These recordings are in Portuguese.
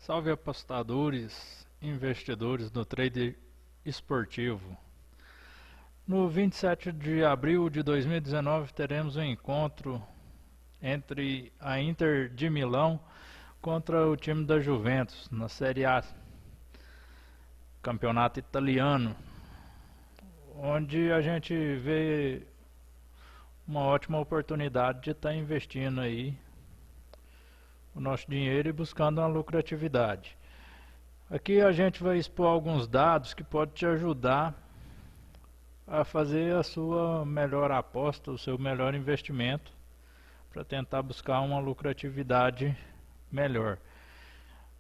Salve apostadores, investidores do trade esportivo. No 27 de abril de 2019 teremos um encontro entre a Inter de Milão contra o time da Juventus na Série A, campeonato italiano, onde a gente vê uma ótima oportunidade de estar investindo aí o nosso dinheiro e buscando uma lucratividade. Aqui a gente vai expor alguns dados que podem te ajudar a fazer a sua melhor aposta, o seu melhor investimento, para tentar buscar uma lucratividade melhor.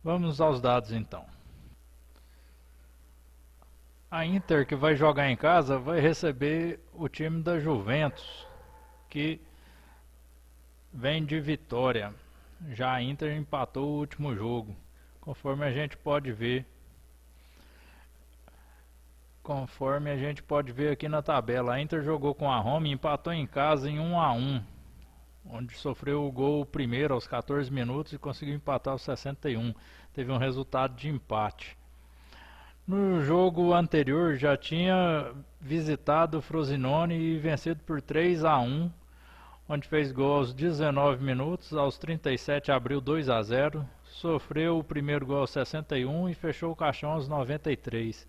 Vamos aos dados então. A Inter, que vai jogar em casa, vai receber o time da Juventus, que vem de vitória. Já a Inter empatou o último jogo, conforme a gente pode ver. Aqui na tabela, a Inter jogou com a Roma e empatou em casa em 1-1, onde sofreu o gol primeiro aos 14 minutos e conseguiu empatar aos 61. Teve um resultado de empate. No jogo anterior já tinha visitado o Frosinone e vencido por 3-1, onde fez gol aos 19 minutos, aos 37 abriu 2-0, sofreu o primeiro gol aos 61 e fechou o caixão aos 93.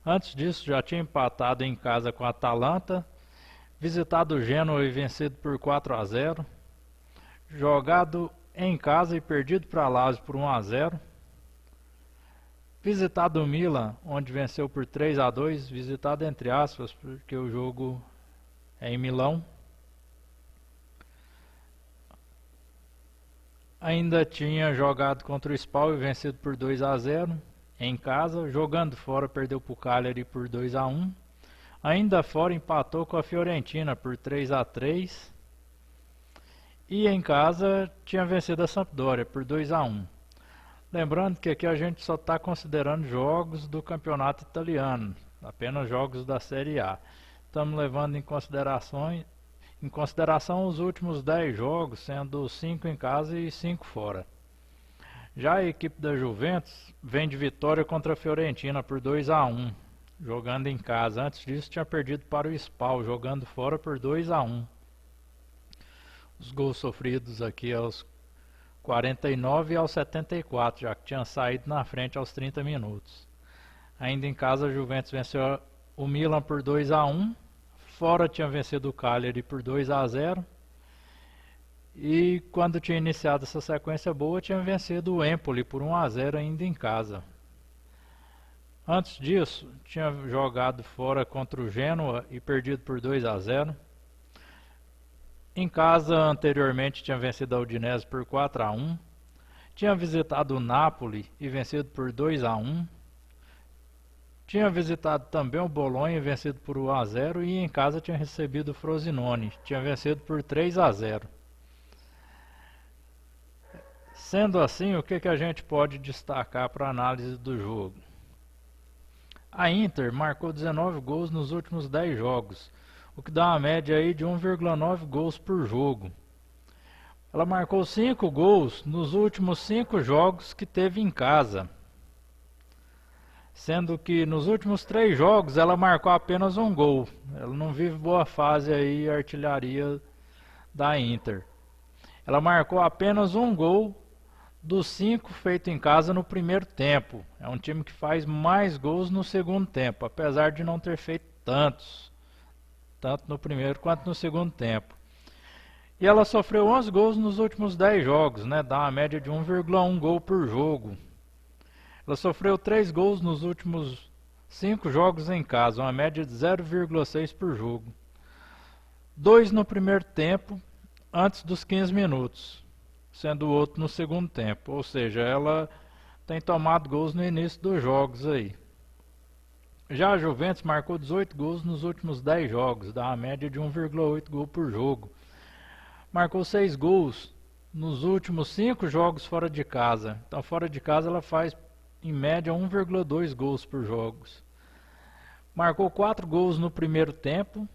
Antes disso já tinha empatado em casa com a Atalanta, visitado o Genoa e vencido por 4-0, jogado em casa e perdido para Lazio por 1-0, visitado o Milan, onde venceu por 3-2, visitado entre aspas, porque o jogo é em Milão. Ainda tinha jogado contra o Spal e vencido por 2-0 em casa. Jogando fora perdeu para o Cagliari por 2-1. Ainda fora empatou com a Fiorentina por 3-3. E em casa tinha vencido a Sampdoria por 2-1. Lembrando que aqui a gente só está considerando jogos do campeonato italiano, apenas jogos da Série A. Estamos levando em consideração os últimos 10 jogos, sendo 5 em casa e 5 fora. Já a equipe da Juventus vem de vitória contra a Fiorentina por 2-1, jogando em casa. Antes disso tinha perdido para o Spal, jogando fora por 2-1. Os gols sofridos aqui aos 49 e aos 74, já que tinha saído na frente aos 30 minutos. Ainda em casa a Juventus venceu o Milan por 2-1. Fora tinha vencido o Cagliari por 2-0 e quando tinha iniciado essa sequência boa tinha vencido o Empoli por 1-0 ainda em casa. Antes disso tinha jogado fora contra o Genoa e perdido por 2-0. Em casa anteriormente tinha vencido a Udinese por 4-1. Tinha visitado o Napoli e vencido por 2-1. Tinha visitado também o Bolonha e vencido por 1-0 e em casa tinha recebido o Frosinone, tinha vencido por 3-0. Sendo assim, o que a gente pode destacar para a análise do jogo? A Inter marcou 19 gols nos últimos 10 jogos, o que dá uma média aí de 1,9 gols por jogo. Ela marcou 5 gols nos últimos 5 jogos que teve em casa, sendo que nos últimos 3 jogos ela marcou apenas um gol. Ela não vive boa fase aí, a artilharia da Inter. Ela marcou apenas um gol dos 5 feitos em casa no primeiro tempo. É um time que faz mais gols no segundo tempo, apesar de não ter feito tantos, tanto no primeiro quanto no segundo tempo. E ela sofreu 11 gols nos últimos 10 jogos, né? Dá uma média de 1,1 gol por jogo. Ela sofreu 3 gols nos últimos 5 jogos em casa, uma média de 0,6 por jogo. 2 no primeiro tempo, antes dos 15 minutos, sendo o outro no segundo tempo. Ou seja, ela tem tomado gols no início dos jogos aí. Já a Juventus marcou 18 gols nos últimos 10 jogos, dá uma média de 1,8 gol por jogo. Marcou 6 gols nos últimos 5 jogos fora de casa. Então fora de casa ela faz em média 1,2 gols por jogos. Marcou 4 gols no primeiro tempo,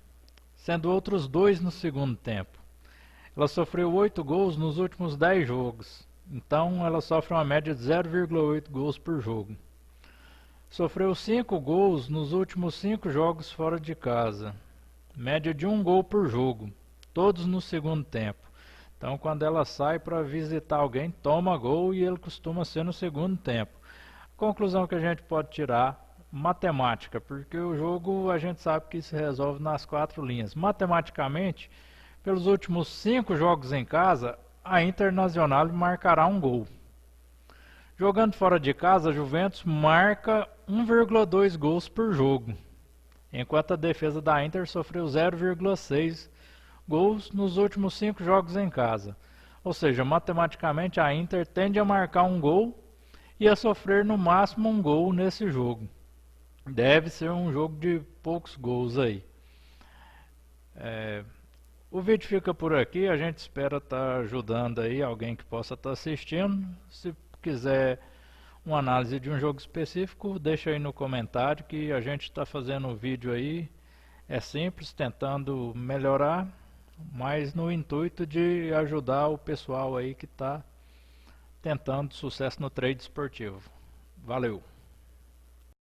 sendo outros 2 no segundo tempo. Ela sofreu 8 gols nos últimos 10 jogos, Então ela sofre uma média de 0,8 gols por jogo. Sofreu 5 gols nos últimos 5 jogos fora de casa. Média de 1 gol por jogo, todos no segundo tempo. Então quando ela sai para visitar alguém, toma gol e ele costuma ser no segundo tempo. Conclusão que a gente pode tirar: matemática, porque o jogo a gente sabe que se resolve nas 4 linhas. Matematicamente, pelos últimos 5 jogos em casa, a Internazionale marcará um gol. Jogando fora de casa, a Juventus marca 1,2 gols por jogo, enquanto a defesa da Inter sofreu 0,6 gols nos últimos 5 jogos em casa. Ou seja, matematicamente a Inter tende a marcar um gol e a sofrer no máximo um gol nesse jogo. Deve ser um jogo de poucos gols aí. O vídeo fica por aqui, a gente espera estar ajudando aí alguém que possa estar assistindo. Se quiser uma análise de um jogo específico, deixa aí no comentário que a gente está fazendo um vídeo aí. É simples, tentando melhorar, mas no intuito de ajudar o pessoal aí que está tentando sucesso no trade esportivo. Valeu!